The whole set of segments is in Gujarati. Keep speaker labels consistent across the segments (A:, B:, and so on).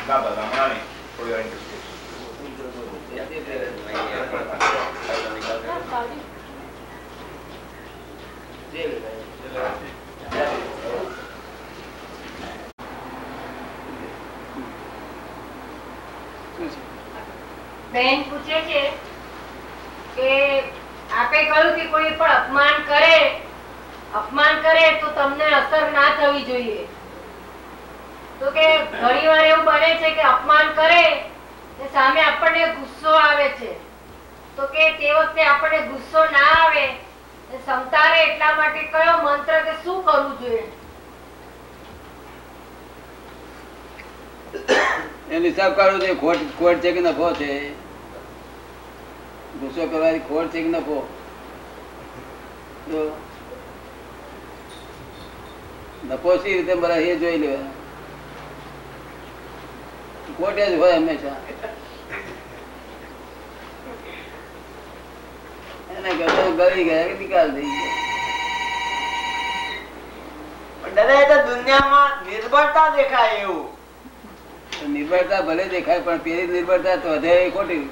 A: બેન પૂછે છે કે આપે કહ્યું કે કોઈ પણ અપમાન કરે તો તમને અસર ના થવી જોઈએ, તો કે ઘણી વાર એવું બને છે કે અપમાન કરે ને સામે આપણને ગુસ્સો આવે છે, તો કે તે વખતે આપણને ગુસ્સો ના આવે સમતારે એટલા માટે કયો મંત્ર કે શું કરવું જોઈએ?
B: એનો હિસાબ કાઢવો છે. ખોટ છે કે નફો છે? ગુસ્સો કરવાની ખોટ છે કે નફો? નફો સી રીતે મળે એ જોઈ લેવા. ખોટ જ હોય હંમેશા. એને કરતા ગળી ગયા કે નિકાલ થઈ ગયા.
C: દાદા, એ તો દુનિયામાં નિર્ભરતા દેખાય એવું.
B: નિર્ભરતા ભલે દેખાય પણ પેલી નિર્ભરતા તો વધે ખોટી.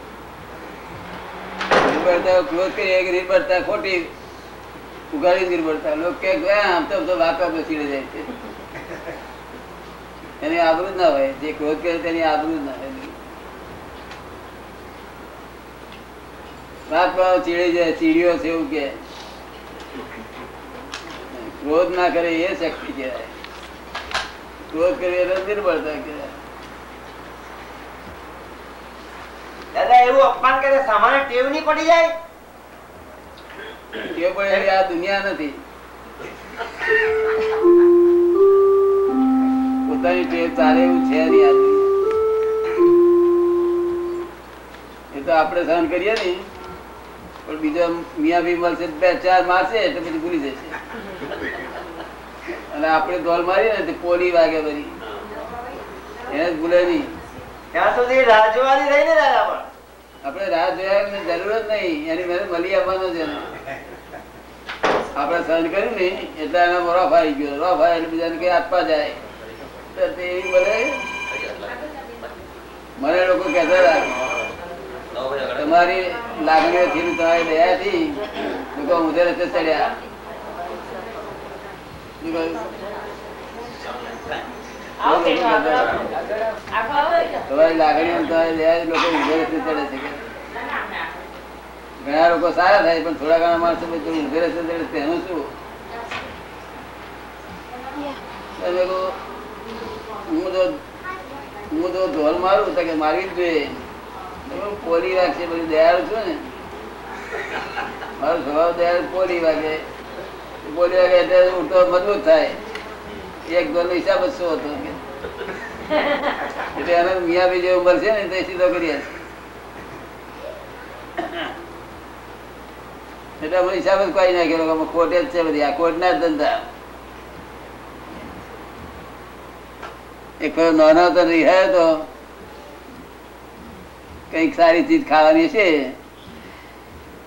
B: નિર્ભરતા ક્રોધ કરી નિર્ભરતા ખોટી, ઉગાડી નિર્ભરતા. લોકો કે આમ તો વાપા બસી જાય છે, એની આબરૂ ના હોય. જે ક્રોધ કરે તેની આબરૂ ના હોય. વાપા ચીડી જાય, ચીડીઓ છે એવું કે. ક્રોધ ના કરે એ શક્તિ કહેવાય. ક્રોધ કરી એટલે નિર્ભરતા કહેવાય.
C: દાદા, એવું અપમાન કરે સામાન્ય ટેવ નહીં પડી જાય?
B: ટેવ પડે આ દુનિયા નથી. પોતાની ટેવ ચાલે એવું છે નહીં આ દુનિયા. એ તો આપણે સહન કરીએ ને, પણ બીજો મિયા બી મળશે 2-4 મારશે એટલે પછી ભૂલી જશે. અને આપણે દોલ મારીએ ને પોલી વાગે બધી, એને જ ભૂલે નહીં.
C: ત્યાં સુધી રાહ જોવાની રહી ને દાદા. પણ
B: આપણે રાહ જોવાની જરૂર જ નહીં, એની મેરે મળી આવવાનો છે. આપણે સહન કર્યું ને એટલે એના રફ આવી ગયો. રફ આવે એટલે બીજાને કઈ આપવા જાય. મને લોકો કહેતા લાગે તમારી લાગણીઓથી તમારી દયાથી લોકો ઊંધે રસ્તે ચડ્યા. તમારી લાગણીઓ તમારી દયા લોકો ઊંધે રસ્તે ચડે છે. ઘણા લોકો સારા થાય પણ થોડા ઘણા માણસો ઊંધે રસ્તે ચડે તેનું શું? હું તો ધોલ મારું તો કે મારવી જ જોઈએ. પોલી વાગશે બધી દયાળુ છું ને, મારો સ્વભાવ દયાળુ. પોલી વાગે એટલે ઉઠતો મજબૂત થાય. એક ધોલ નો હિસાબ જ શું હતો એટલે એને મિયા બી જે ઉંમર છે ને તે સીધો કરી એટલે અમે હિસાબ જ કોઈ નાખેલો. ખોટે જ છે બધી. આ ખોટ ના જ ધંધા. એક નાનો તો રિહાયો તો કઈક સારી ચીજ ખાવાની છે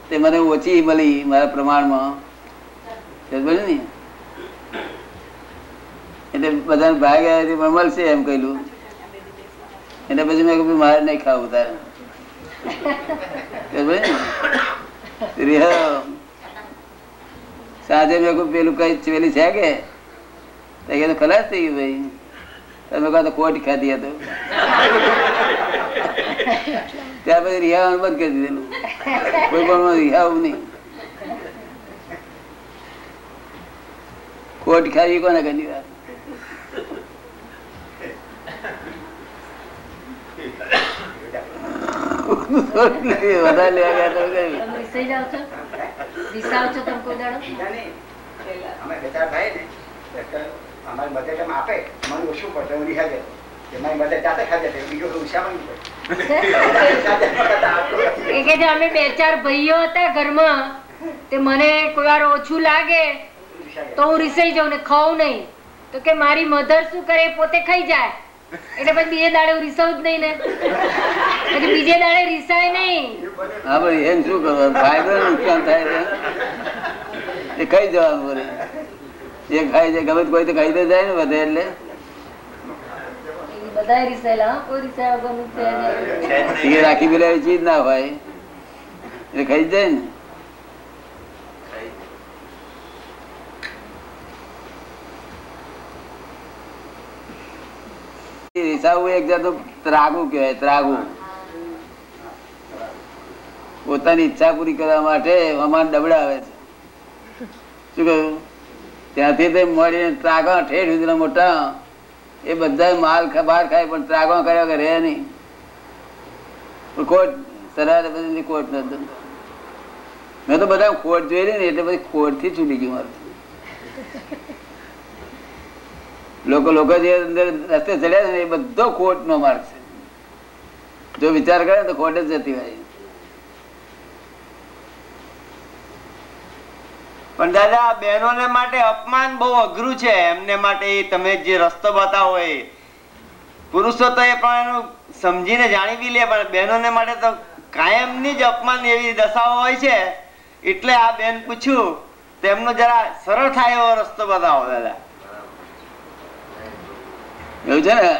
B: તે મને ઓછી મળી મારા પ્રમાણમાં ને, એટલે બધાને ભાગ મળશે એમ કહ્યું. એટલે પછી મેં કહ્યું મારે નહીં ખાવું તારે. સાંજે મેં કહ્યું પેલું કઈ પેલી છે કે ખલાસ થઈ ગયું ભાઈ. તમે કહો તો ખોટ ખાધી હતો. ત્યાર પછી રિહાવાનું બંધ કરી દીધેલું. કોઈ પણ રિહાવું નહીં. ખોટ ખાવી કોને ઘણી વાર. વધારે લેવા ગયા તો
D: અમારી મદદ એમ આપે મને ઓછું પડે હું રિહાજે મારી મદદ જાતે ખાજે બીજું ઉછામાં
A: અમે 2-4 ભાઈઓ હતા ઘરમાં, તે મને કોઈ વાર ઓછું લાગે તો હું રિસાઈ જાઉં ને ખાઉં નહીં. તો કે મારી મધર શું કરે પોતે ખાઈ જાય એટલે પછી બીજે દાડે હું રિસાવું જ નહીં ને, પછી બીજે દાડે રિસાય નહીં.
B: હા ભાઈ એમ શું કરવાનું? ફાયદો નુકસાન થાય એ ખાઈ જવાનું બોલે. એ ખાઈ જાય ગમે કોઈ તો ખાઈ તો જાય ને બધે. એટલે
A: બધા રીસાયેલા, કોઈ રીસાયા વગરનું છે નહીં.
B: એ રાખી પેલા ચીજ ના હોય એટલે ખાઈ જાય ને. રીસાવું એક જાતનું ત્રાગુ કહેવાય. ત્રાગુ પોતાની ઈચ્છા પૂરી કરવા માટે અમાર ડબડાવે છે. શું કહ્યું? ત્યાંથી તે મળીને ત્રાગા ઠેઠ સુધી મોટા એ બધા માલ બહાર ખાય પણ ત્રાગા કર્યા કે રહે નહીં. કોટ સરાર બધી કોટ નથી. મેં તો બધા ખોટ જોઈ ને એટલે પછી ખોટ થી છૂટી ગયું મારું. લોકો જે અંદર રસ્તે ચડ્યા છે ને એ બધો ખોટ નો માર્ગ છે. જો વિચાર કરે તો ખોટ જ જતી હોય.
C: પણ દાદા બહેનોને માટે અપમાન બહુ અઘરું છે. એમને માટે તમે જે રસ્તો બતાવો એ પુરુષો તો એ પણ એનું સમજીને જાણી બી લે, પણ બહેનોને માટે તો કાયમની જ અપમાન એવી દશાઓ હોય છે. એટલે આ બેન પૂછ્યું તેમનો જરા સરળ થાય એવો રસ્તો બતાવો દાદા.
B: એવું છે ને,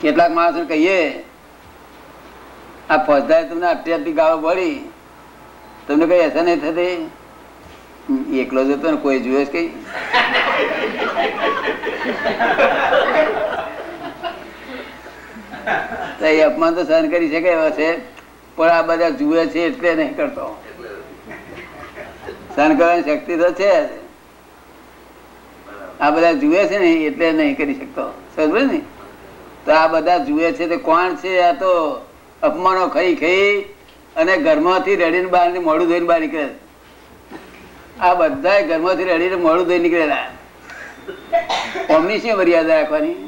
B: કેટલાક માણસો કહીએ આ ફોજદાર તમને આટલી ગાળો પડી, તમને કઈ અસર નહીં થતી? એકલો જ હતો ને, કોઈ જુએ કઈ? એ અપમાન તો સહન કરી શકે એવા છે, પણ આ બધા જુએ છે એટલે નહીં કરતો. સહન કરવાની શક્તિ તો છે, આ બધા જુએ છે ને એટલે નહીં કરી શકતો. સમજ ને? તો આ બધા જુએ છે તે કોણ છે? આ તો અપમાનો ખાઈ ખાઈ અને ઘરમાંથી રડીને બહાર મોડું ધોઈને બહાર નીકળે. આ બધા ઘરમાંથી રડીને મોડું ધોઈ નીકળેલા. અમની શું મર્યાદા રાખવાની?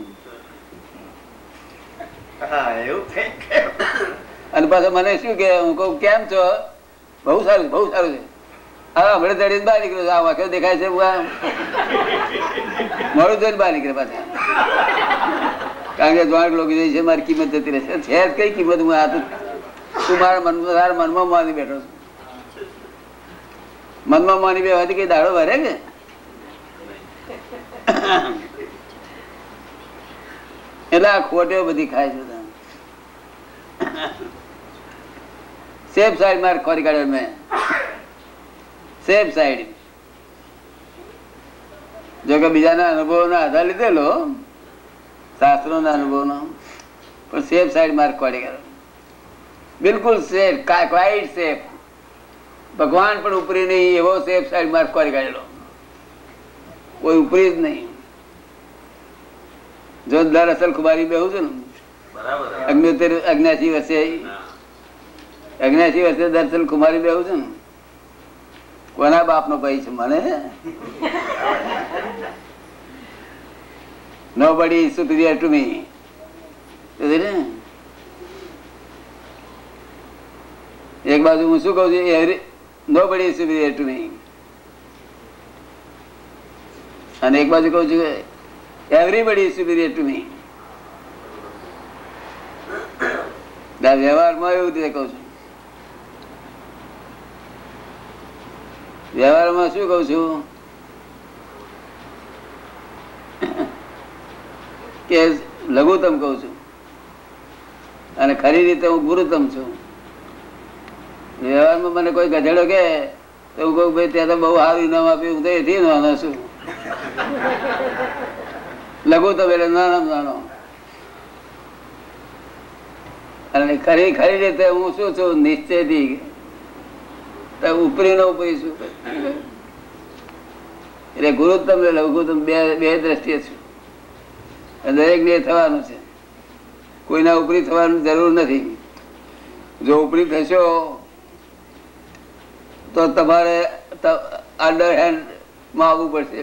B: અને પાછો મને શું કે, હું કહું કેમ છો? બહુ સારું, બહુ સારું છે. હા, હમણાં રડીને બહાર નીકળ્યો. આ વાંખો દેખાય છે, મોડું ધોઈને બહાર નીકળે પાછા. કારણ કે જોડ લોકો છે મારી કિંમત જતી રહેશે. છે કઈ કિંમત? હું આ તું મારા મનમાં માની બેઠો છું. મનમાં માની બેવાથી કઈ દાડો ભરે કે? એટલે આ ખોટે બધી ખાય છે. સેફ સાઈડ માર ખોરી કાઢ્યો મેં. Safe side. જો કે બીજાના અનુભવો નો આધાર લીધેલો, શાસ્ત્રો ના અનુભવ નો, પણ સેફ સાઈડ માર્ક ખોરી કાઢ્યો. બિલકુલ સેફ, ક્વાઇટ સેફ. ભગવાન પણ ઉપરી નહીં એવો સેફ સાઈડ માર્ક કરી કાઢેલો. કોઈ ઉપરી જ નહીં. જો દર અસલ ખુબારી બેહું છું ને, 89 વર્ષે દરસલ કુમારી બેહું છું ને, કોના બાપ નો ભાઈ છે? મને nobody is superior to me. એક બાજુ હું શું કઉ છું? nobody is superior to me. અને એક બાજુ કઉ છું everybody is superior to me. વ્યવહારમાં એવું રીતે કઉ છું. વ્યવહારમાં શું કઉ છું કે લઘુત્તમ કઉ છું અને ખરી રીતે હું ગુરુત્તમ છું. વ્યવહારમાં મને કોઈ ગધેડો કે તો હું કહું ભાઈ ત્યાં તો બહુ સારું ઇનામ આપ્યું, હું તો એથી નાનો છું. લઘુત્તમ એટલે નાનો. અને ખરી રીતે હું શું છું? નિશ્ચયથી ઉપરી નો ઉપરી છું. એટલે ગુરુત્તમ લઘુત્તમ બે દ્રષ્ટિએ છું. દરેક ને થવાનું છે. કોઈના ઉપરી થવાની જરૂર નથી. જો ઉપરી થશો તો તમારે અંડર હેન્ડ માં આવવું પડશે.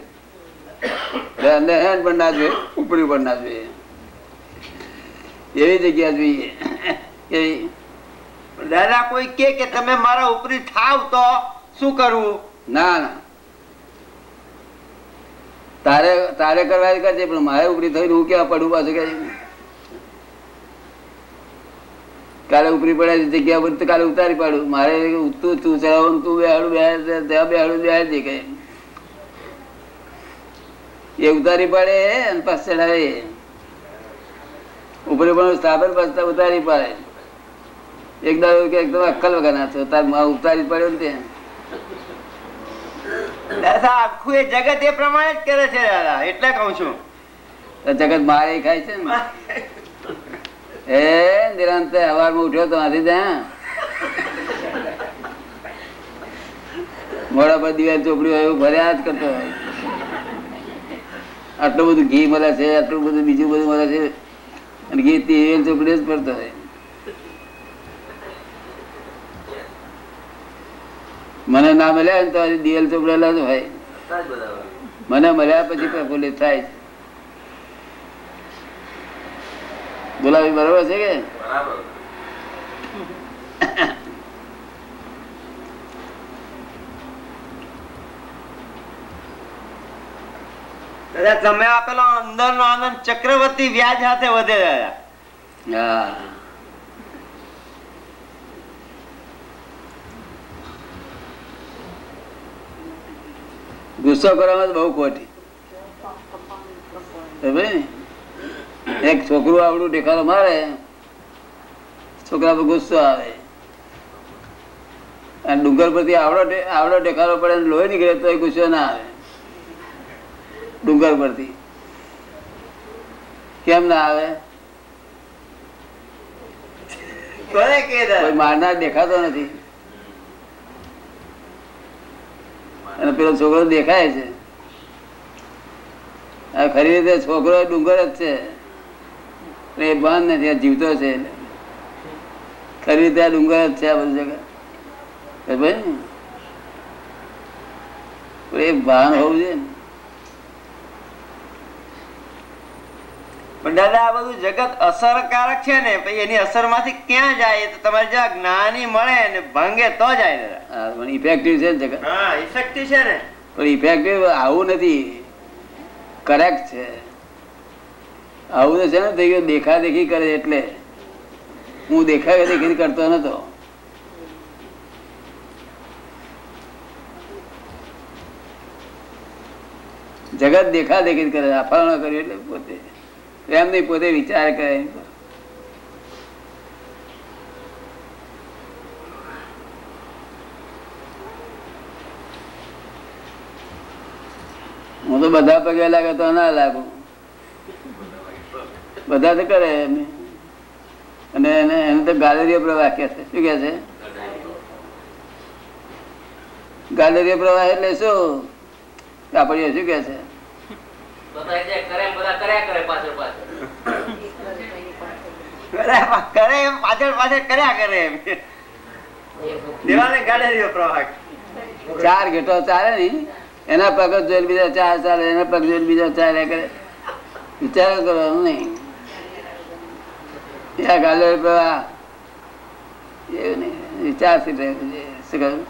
B: અંડર હેન્ડ પણ ના જોઈએ, ઉપરી પણ ના જોઈએ. એવી જગ્યા જોઈએ.
C: દાદા કોઈ કે તમે મારા ઉપરી થાવ તો શું કરવું?
B: ના ના, તારે કરવા કરજે, પણ મારે ઉપરી થઈને હું ક્યાં પડું પાછું? કે કાલે ઉપરી પડે જગ્યા પર કાલે ઉતારી પાડું. મારે તું ચલાવવાનું, તું બેહાડું ત્યાં બેહાડું બેહાડી દે. કઈ એ ઉતારી પડે અને પાછ ચડાવે, ઉપર પણ સ્થાપન પાછતા ઉતારી પડે. એક દાડો કે એકદમ અક્કલ વગર ના છો તાર ઉતારી પડ્યો ને
C: દાદા આખું એ જગત એ પ્રમાણે જ કરે છે દાદા, એટલે કઉ છું.
B: જગત મારે ખાય છે ને એ નિરાંત હવારમાં ઉઠ્યો તો આથી ત્યાં મોડા પર દિવાળી ચોપડી હોય એવું ભર્યા જ કરતો હોય. આટલું બધું ઘી મળે છે, આટલું બધું બીજું બધું મળે છે, અને ઘી દિવાળી ચોપડી જ પડતો હોય. મને ના મળ્યા ને તો દિવાળી ચોપડેલા જ હોય. મને મળ્યા પછી પ્રફુલ્લિત થાય છે. બોલાવી બરોબર છે કે
C: દાદા તમે આપેલો અંદર નો આનંદ ચક્રવર્તી વ્યાજ સાથે વધે દાદા.
B: હા ગુસ્સો કરવામાં બહુ ખોટી. એક છોકરું આવડું ટેકારો મારે, છોકરા પર ગુસ્સો આવે, અને ડુંગર પરથી આવડો ટેકારો પડે લોહી નીકળે તો એ ગુસ્સો ના આવે. ડુંગર પરથી કેમ ના આવે? કોઈ મારનાર દેખાતો નથી, અને પેલો છોકરો દેખાય છે. ખરી રીતે છોકરો ડુંગર જ છે, એ બંધ નથી, આ જીવતો છે. ખરી રીતે આ ડુંગર જ છે આ બધી જગ્યા. એ ભાન હોવું જોઈએ ને.
C: પણ દાદા આ બધું જગત અસરકારક છે ને, પછી એની અસર માંથી ક્યાં જાય? તો તમારે જ્યાં જ્ઞાની મળે ને ભાંગે તો જાય દાદા.
B: પણ ઇફેક્ટિવ છે ને જગત.
C: હા ઇફેક્ટિવ છે ને,
B: પણ ઇફેક્ટિવ આવું નથી, કરેક્ટ છે. આવું તો છે ને થઈ ગયું દેખા દેખી કરે. એટલે હું દેખા દેખી કરતો નતો. જગત દેખા દેખી કરે, અફાળો કર્યું એટલે પોતે એમ નહીં, પોતે વિચાર કરે. હું તો બધા પગે લાગે તો ના લાગુ, બધા તો કરે. અને એને તો ગાલેરીઓ પ્રવાહ કે છે. શું કે છે? ગાલેરીઓ પ્રવાહ એટલે શું? આપડે શું કે છે? ચાર ઘેટો ચાલે ને, એના પગ જોઈને બીજા ચાર ચાલે, એના પગ જોઈને બીજા ચાલે કરે. વિચાર કરવાનું નહીં. ગાલેરી પ્રવાહ એવું નહીં, વિચારથી શું કહ્યું?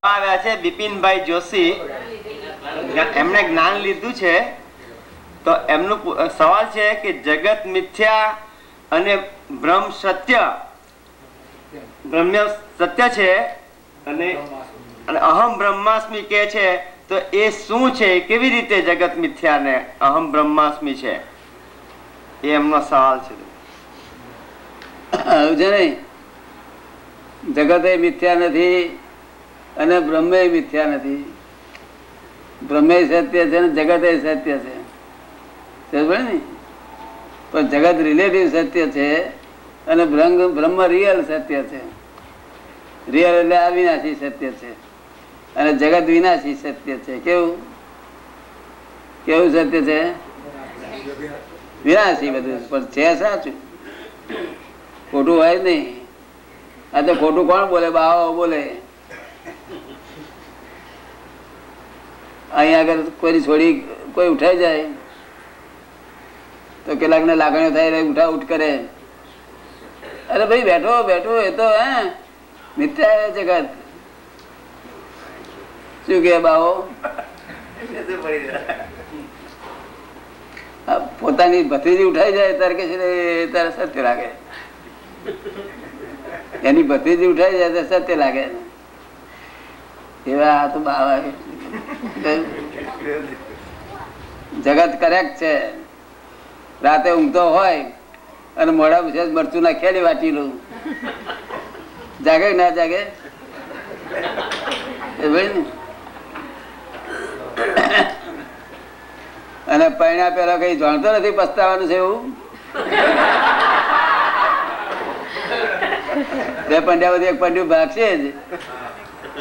C: આવ્યા છે બિપિનભાઈ જોશી, એમને જ્ઞાન લીધું છે. તો એમનો સવાલ છે કે જગત મિથ્યા અને બ્રહ્મ સત્ય, બ્રહ્મ સત્ય છે અને અહમ બ્રહ્માસ્મિ કે છે, તો એ શું છે? કેવી રીતે જગત મિથ્યા ને અહમ બ્રહ્માસ્મિ છે? એ એમનો સવાલ છે.
B: જગત એ મિથ્યા નથી અને બ્રહ્મ એ મિથ્યા નથી. બ્રહ્મ સત્ય છે ને જગત એ સત્ય છે. ને પણ જગત રિલેટિવ સત્ય છે અને બ્રહ્મ રિયલ સત્ય છે. રિયલ એટલે અવિનાશી સત્ય છે અને જગત વિનાશી સત્ય છે. કેવું કેવું સત્ય છે? વિનાશી બધું, પણ છે સાચું, ખોટું હોય જ નહીં. આ તો ખોટું કોણ બોલે? બાવા બોલે. અહીંયા આગળ કોઈ છોડી કોઈ ઉઠાઈ જાય તો કેટલાક ને લાગણીઓ થાય, ઉઠા ઉઠ કરે. અરે ભાઈ બેઠો બેઠો, એ તો મિથ્યા જગત. શું કે બાવો? પોતાની ભત્રીજી ઉઠાઈ જાય ત્યારે કે છે તારે સત્ય લાગે, એની ભત્રીજી ઉઠાઈ જાય ત્યારે સત્ય લાગે. એવા આ તો બાવા જગત કરેક્ટ છે. રાતે ઊંઘતો હોય અને મોડા વિશેષ મરચું ના ખેડી વાટી લઉં, જાગે ના જાગે? અને પૈણા પેલા કઈ જાણતો નથી પસ્તાવાનું છે એવું? બે પંડ્યા બધી એક પંડ્યું ભાગશે જ.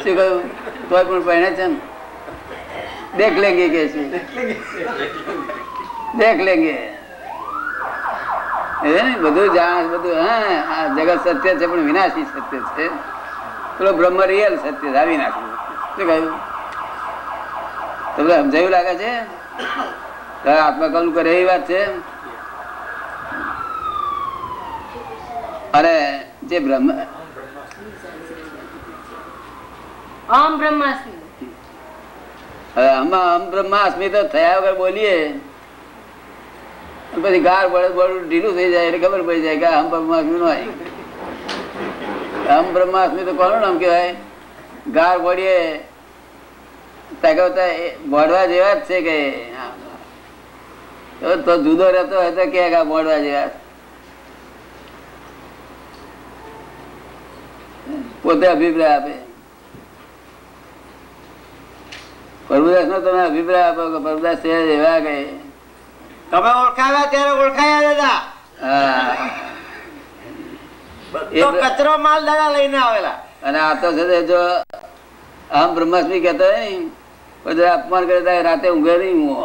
B: શું કહ્યું? તોય પણ પૈણા છે ને દેખ લેંગે કે છે, દેખ લેંગે. બધું જાણ બધું. હા, જગત સત્ય છે પણ વિનાશી સત્ય છે. પેલો બ્રહ્મ રિયલ સત્ય છે, વિનાશી. શું કહ્યું? તમને સમજાયું લાગે છે? આત્મકલ્પ કરે એવી વાત છે. અને જે બ્રહ્મ
A: અહમ બ્રહ્માસ્મિ,
B: હવે આમાં અહમ બ્રહ્માસ્મિ તો થયા વગર બોલીએ પછી ગાર બળે બળું ઢીલું થઈ જાય એટલે ખબર પડી જાય કે અહમ બ્રહ્માસ્મિ નો હોય. અહમ બ્રહ્માસ્મિ તો કોનું નામ કહેવાય? ગાર બોલીએ મોડવા જેવા જ છે કે તો જુદો રહેતો હોય તો કે મોડવા જેવા. પોતે અભિપ્રાય આપે. પ્રભુદાસ નો તમે અભિપ્રાય આપો કે પ્રભુદાસ છે એવા કે
C: તમે ઓળખાવ્યા ત્યારે ઓળખાયા દાદા. કચરો માલ દાદા લઈને આવેલા.
B: અને આ તો છે જો આમ બ્રહ્માસ્મિ કહેતો હોય ને પછી અપમાન કરે રાતે ઊંઘે નહીં. હું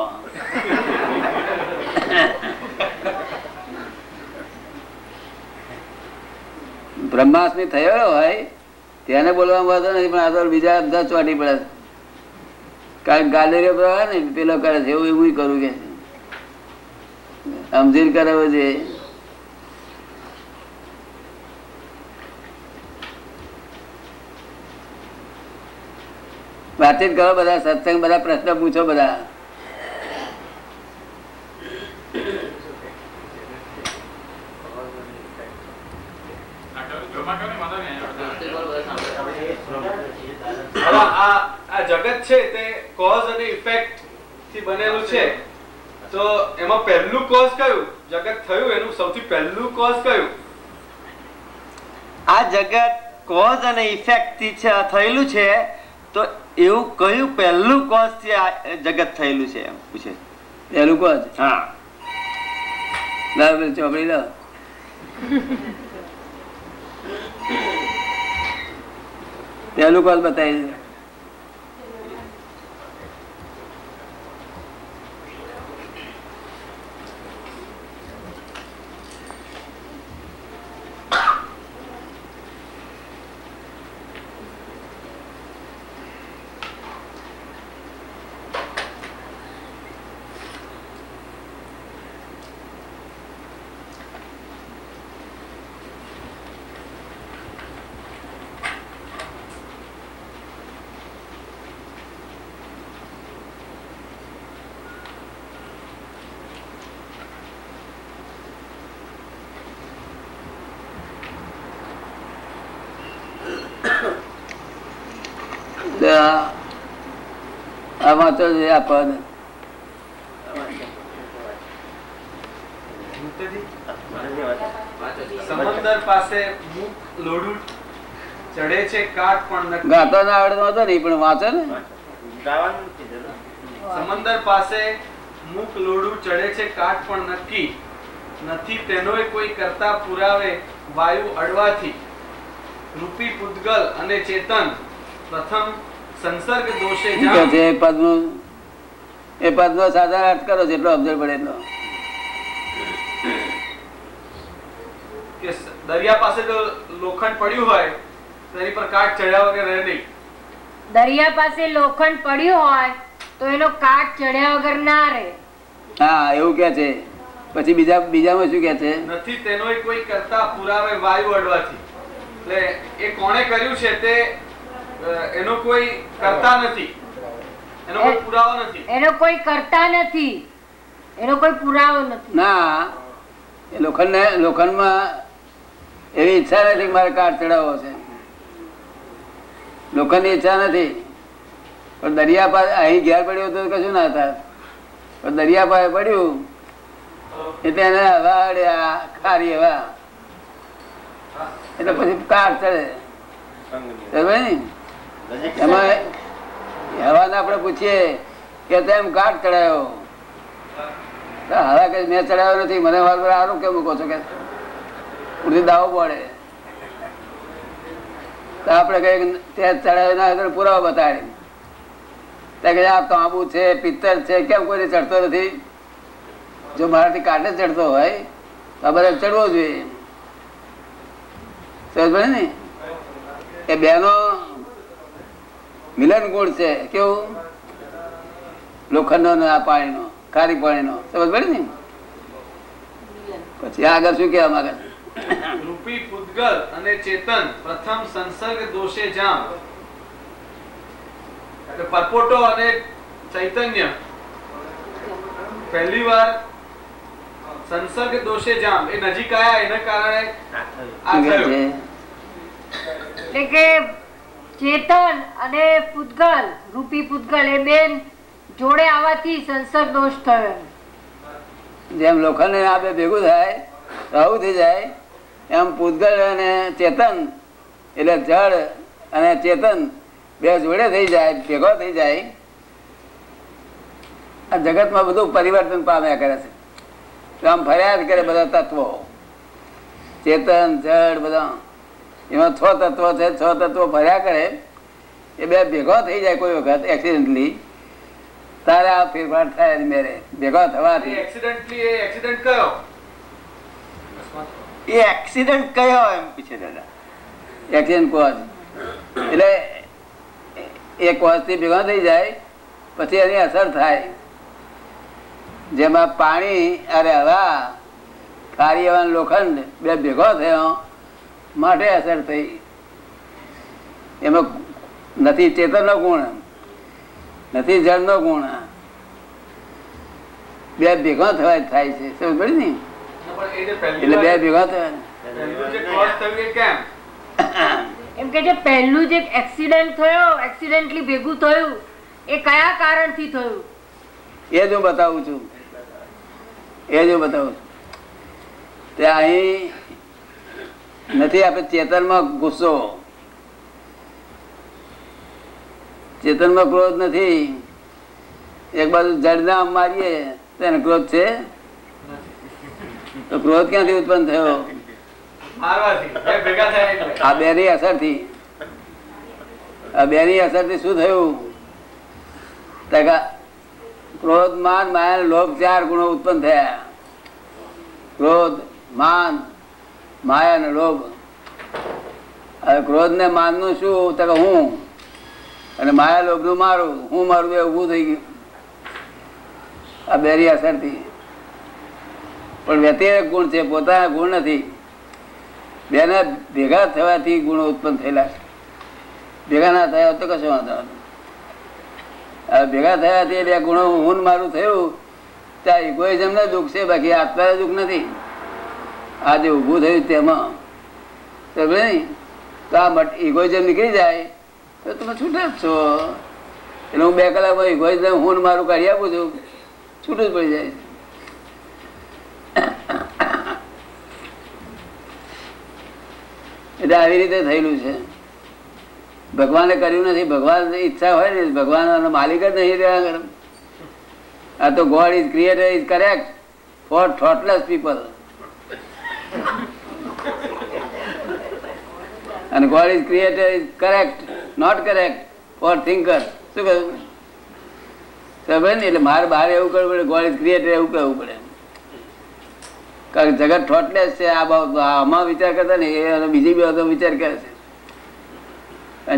B: બ્રહ્માસ્મિ થયો હોય તેને બોલવામાં વાંધો નથી, પણ આ તો બીજા બધા ચોટી પડે. કારણ ગાલેરીઓ હોય ને પેલો કરે છે એવું એવું કરું કે સમજીને કરાવો છે. વાતચીત કરો બધા, સત્સંગ બધા, પ્રશ્ન પૂછો બધા.
E: આ જગત છે તે કોઝ અને ઇફેક્ટ થી બનેલું છે. તો એમાં પહેલું કોઝ કયું? જગત થયું એનું સૌથી પહેલું કોઝ કયું?
C: આ જગત કોઝ અને ઇફેક્ટ થી થયેલું છે. તો એવું કયું પહેલું કોઝ થી આ જગત થયેલું છે એમ પૂછે.
B: પહેલું કોઝ?
C: હા,
B: ચોપડી લો. પહેલું કોઝ બતાવી. આમાં તો આ પદ
E: સમંદર પાસે મુખ લોઢું ચડે છે કાટ પણ નક્કી.
B: ગાતો ના આવડતો હતો નહીં પણ વાંચો ને.
E: સમંદર પાસે મુખ લોઢું ચડે છે કાટ પણ નક્કી નથી તેનોય કોઈ કરતા પુરાવે વાયુ અડવાથી. રૂપી પૂતગલ અને ચેતન પ્રથમ સંસર્ગ દોષે જામ.
B: એ પદ નો સાધારણ અર્થ કરો જેટલો સમજણ પડે એટલો.
E: કે દરિયા પાસે જો લોખંડ પડ્યું હોય તો એની પર કાટ ચડ્યા વગર રહે નહીં.
A: દરિયા પાસે લોખંડ પડ્યું હોય તો એનો કાટ ચડ્યા વગર ના રહે.
B: હા એવું કે છે. પછી બીજામાં શું કે છે?
E: નથી તેનોય કોઈ કરતા પુરાવે વાયુ અડવાથી. એટલે એ કોણે કર્યું છે તે એનો કોઈ કરતા નથી, એનો કોઈ પુરાવો નથી.
A: એનો કોઈ કરતા નથી, એનો કોઈ પુરાવો નથી.
B: ના, એ લોખંડમાં એવી ઈચ્છા નથી કે મારે કાટ ચડાવવો છે. લોખંડની ઈચ્છા નથી. પણ દરિયા પાસે અહીં ઘેર પડ્યું તો કશું ના થાય. પણ દરિયા પાસે પડ્યું એટલે એને હવા અડ્યા, ખારી હવા, એટલે પછી કાટ ચડે. એમાં હવાને આપણે પૂછીએ કે તેમ કાટ ચડાયો, હવે કઈ મેં ચડાવ્યો નથી, મને સારું કેમ મૂકો છો કે ઉડતી દાવો પડે. તો આપણે કઈ ત્યાં ચડાવ્યો ના પુરાવો બતાડે કે આ તાંબુ છે, પિત્તર છે, કેમ કોઈને ચડતો નથી? જો મારાથી કાંટે ચડતો હોય તો આ બધા ચડવો જોઈએ. સમજ પડે ને? એ બેનો મિલન ગુણ છે. કેવું? લોખંડનો ને આ પાણીનો, ખારી પાણીનો. સમજ પડે ને? પછી આગળ શું કહેવા માંગે?
E: રૂપી પૂતગલ અને ચેતન પ્રથમ સંસર્ગ દોષે જામ. પરપોટો અને ચૈતન્ય પહેલી વાર સંસર્ગ દોષે જામ, એ નજીક આયા એના કારણે આ થયું.
A: એટલે કે ચેતન અને પૂતગલ, રૂપી પૂતગલ, એ બેન જોડે આવવાથી સંસર્ગ દોષ થયો.
B: જેમ લોખંડ ને આ બે ભેગું થાય આવું થઈ જાય, એમ પૂતગલ અને ચેતન એટલે જળ અને ચેતન બે જોડે થઈ જાય, ભેગો થઈ જાય. આ જગતમાં બધું પરિવર્તન પામ્યા કરે છે. આમ ફર્યા જ કરે બધા તત્વો, ચેતન જળ બધા. એમાં 6 તત્વો છે. 6 તત્વો ફર્યા કરે, એ બે ભેગો થઈ જાય કોઈ વખત એક્સિડન્ટલી, તારે આ ફેરફાર થાય મેરે ભેગો થવાથી.
E: એક્સિડન્ટ કયો?
C: એ એક્સિડન્ટ કયો એમ પૂછે દાદા.
B: એક્સિડન્ટ કોઝ એટલે એ કોઝ થી ભેગો થઈ જાય પછી એની અસર થાય. જેમાં પાણી અરે હવા, ખારી હવા, લોખંડ બે ભેગો થયો માટે અસર થઈ. એમાં નથી ચેતનનો ગુણ, નથી જળનો ગુણ, બે ભેગો થવા થાય છે. સમજ પડી ને? એટલે બે ભેગા થયા.
A: એમ કે જે પહેલું જે એક્સિડન્ટ થયો, એક્સિડન્ટલી ભેગું થયું, એ કયા કારણથી થયું?
B: એ જ હું બતાવું છું. તે અહીં નથી. આપણે ચેતનમાં ગુસ્સો, ચેતનમાં ક્રોધ નથી. એક બાજુ જડના મારીએ તેને ક્રોધ છે, તો ક્રોધ ક્યાંથી ઉત્પન્ન થયો? આ બેની અસરથી. આ બેની અસરથી શું થયું? ક્રોધ, માન, માયા, લોભ 4 ગુણો ઉત્પન્ન થયા. ક્રોધ, માન, માયા અને લોભ. હવે ક્રોધ ને માન નું શું? તો હું, અને માયા લોભ નું મારું, હું મારું બે ઉભું થઈ ગયું આ બેની અસરથી. પણ વ્યતિરેક ગુણ છે, પોતાના ગુણ નથી. બેના ભેગા થવાથી ગુણો ઉત્પન્ન થયેલા છે. ભેગા ના થયા તો કશો વાંધો નથી. ભેગા થયાથી બે ગુણો હું મારું થયું, ત્યાં ઇગોઇઝમ ને દુઃખ છે, બાકી આત્મા દુઃખ નથી. આ જે ઊભું થયું તેમાં તો આ ઇગોઇઝમ નીકળી જાય તો તમે છૂટે જ છો. એટલે હું 2 કલાકમાં ઇગોઇઝમ હું મારું કાઢી આપું છું, છૂટું જ પડી જાય. એટલે આવી રીતે થયેલું છે. ભગવાને કર્યું નથી. ભગવાન ઈચ્છા હોય ને, ભગવાન માલિક જ નહીં રહ્યા. આ તો God is creator is correct for thoughtless people, અને God is creator is correct not correct for thinker. શું કહ્યું? સમજે ને? એટલે મારે બહાર એવું કરવું પડે, ગોડ ઇઝ ક્રિએટર એવું કહેવું પડે. કારણ કે જગત થોટલેસ છે. આ બાબત આમાં વિચાર કરતા ને, એ બીજી બાબતો વિચાર કરે છે.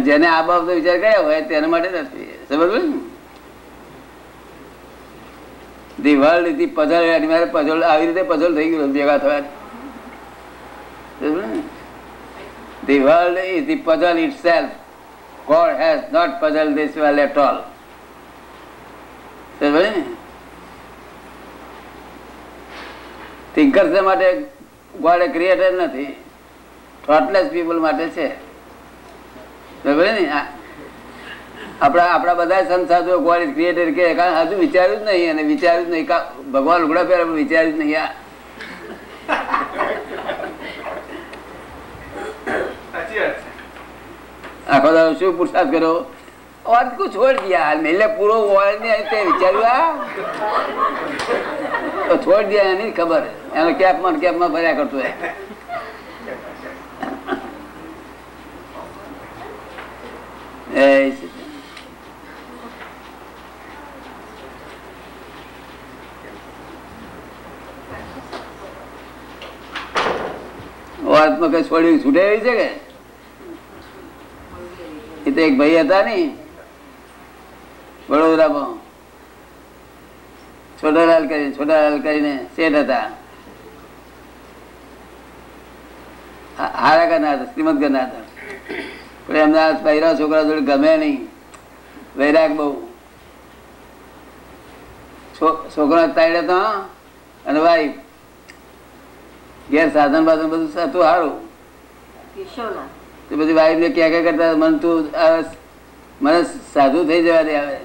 B: જેને આ બાબતો વિચાર કર્યા હોય તેના માટે નથી. સમજ ને? ધી વર્લ્ડ ધી પઝલ, મારે પઝલ આવી રીતે પઝલ થઈ ગયું ભેગા થવા. The world is the puzzle itself. God has not puzzled this world at all. Thinkers માટે ગોડ ક્રિએટર નથી, થોટલેસ પીપલ માટે છે. બરાબર ને? આપણા બધા સંસાધો ગોડ ઇઝ ક્રિએટર કે હજુ વિચાર્યું જ નહીં, અને વિચાર્યું જ નહીં ભગવાન લુગડા પહેલા વિચાર્યું જ નહીં. આખો દાડો શું પુરુષાર્થ કર્યો? વાત કો છોડ દિયા મેલે પૂરો વર્લ્ડ ને તે વિચાર્યું તો છોડ દિયા. એની ખબર એનો કેપમાં ભર્યા કરતો હોય. વાતમાં કઈ છોડી છૂટાવી છે કે? એ તો એક ભાઈ હતા ને વડોદરામાં, છોટાલાલ કરીને શેઠ હતા. હારા ઘરના હતા, શ્રીમંત ઘરના હતા. પણ એમના પહેરા છોકરા જોડે ગમે નહીં, વૈરાગ બહુ. છોકરા તાડ્યા તો અને વાઈફ ઘેર સાધન બાધન બધું હતું સારું. બધી વાઈફ ને ક્યાં કરતા મને સાધુ થઈ જવા દે, આવે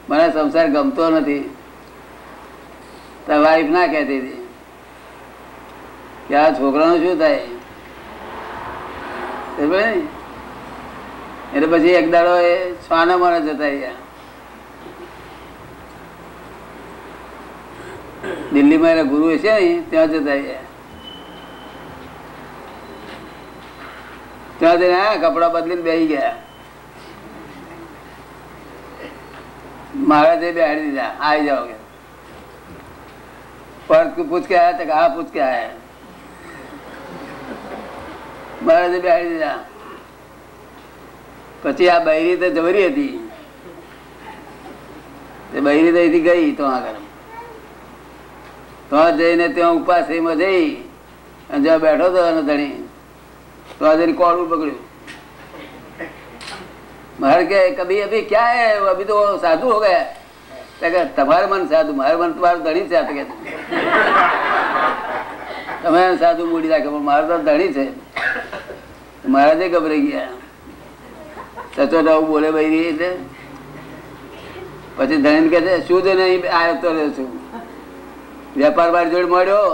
B: મને સંસાર ગમતો નથી. વાઈફ ના કહેતી હતી કે આ છોકરાનું શું થાય. એટલે પછી એક દાડો એ સ્વાના માણસ જતા રહ્યા. દિલ્હીમાં એના ગુરુ છે ને ત્યાં જતા રહ્યા. ત્યાં જઈને કપડા બદલીને બેસી ગયા. મહારાજે બેહાડી દીધા, આવી જાઓ કે. પર પૂછ કે આયા? હા પૂછ કે આયા. મહારાજે બેહાડી દીધા. પછી આ બૈરી તો જબરી હતી, તે બૈરી તો અહીંથી ગઈ તો આગળ. તો જઈને ત્યાં ઉપાસમાં જઈ અને જ્યાં બેઠો હતો અને ધણી तो आज कॉल पकड़ू. महाराज के कभी अभी क्या है, अभी तो साधु हो गया. तुम्हारे मन साधु, मारे मन तुम्हारे धनी से आते તમે સાધુ મૂડી રાખે, પણ મારે તો ધણી છે. મહારાજે ગભરાઈ ગયા. સચોટ આવું બોલે ભાઈ એટલે પછી ધણી કે છે શું છે નહીં આવતો રહ્યો છું. વેપાર બાર જોડે મળ્યો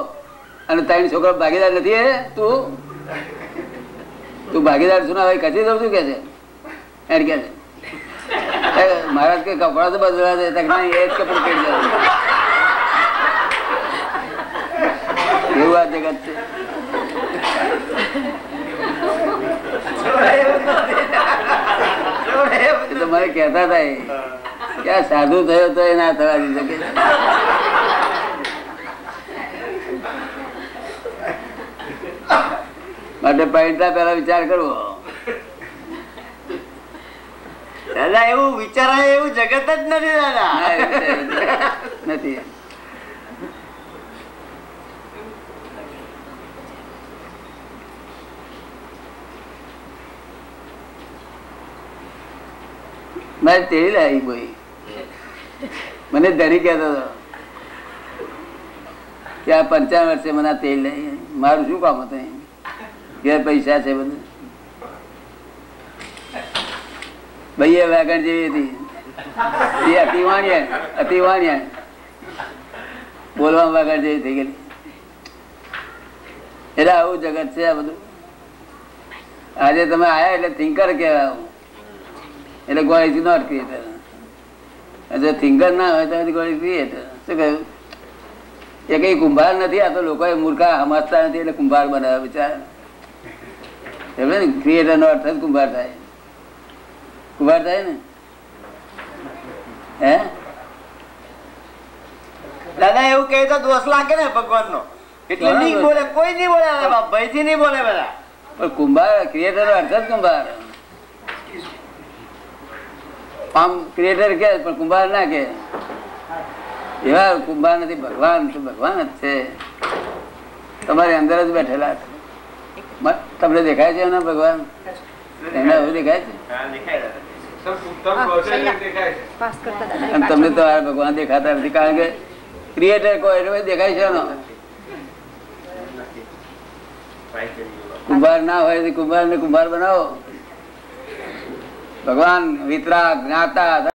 B: અને ત્રણ છોકરા ભાગીદાર નથી. તું ભાગીદાર છું ના ભાઈ કચી દઉં છું કે છે. એમ કે છે મહારાજ કે કપડા તો બદલા દે, એ જ કપડું પહેરી જાય. એવું આ જગત છે. તમારે કેતા હતા કે આ સાધુ થયો તો એ ના થવા દઈ શકે. માટે પૈસા પેલા વિચાર કરવો.
C: દાદા એવું વિચારાય એવું જગત જ નથી દાદા.
B: નથી. મારે તેડી લાવી કોઈ મને ધરી કહેતો હતો કે આ 55 વર્ષે મને આ તેલ લાવી. મારું શું કામ હતું? ઘેર પૈસા છે બધું. ભાઈ વાગણ જેવી હતી, એ અતિ વાણિયા બોલવામાં વાગણ જેવી થઈ ગયેલી. એટલે આવું જગત છે આ બધું. આજે તમે આયા એટલે થિંકર કહેવાય. એટલે ગોડ ઇઝ નોટ ક્રિએટર. જો થિંકર ના હોય તો ગોડ ઇઝ ક્રિએટર. શું કહ્યું? એ કઈ કુંભાર નથી. આ તો લોકોએ મૂર્ખા સમજતા નથી એટલે કુંભાર બનાવ્યા બિચારા. ને ક્રિએટર નો અર્થ જ કુંભાર થાય. કુંભાર થાય ને. હે
C: દાદા એવું કહે તો દોષ લાગે ને ભગવાન નો. એટલે નહીં બોલે, કોઈ નહીં બોલે, ભય થી નહીં બોલે બધા.
B: પણ કુંભાર ક્રિએટર નો અર્થ જ કુંભાર. આમ ક્રિએટર કે પણ કુંભાર ના કે. એવા કુંભાર નથી. ભગવાન તો ભગવાન જ છે, તમારી અંદર જ બેઠેલા છે. તમને દેખાય છે એના ભગવાન? એમને હવે દેખાય છે? અને તમને તો આ ભગવાન દેખાતા નથી, કારણ કે ક્રિએટર કોઈ એટલે દેખાય છે એનો. કુંભાર ના હોય કુંભાર ને કુંભાર બનાવો. ભગવાન વિતરાગ જ્ઞાતા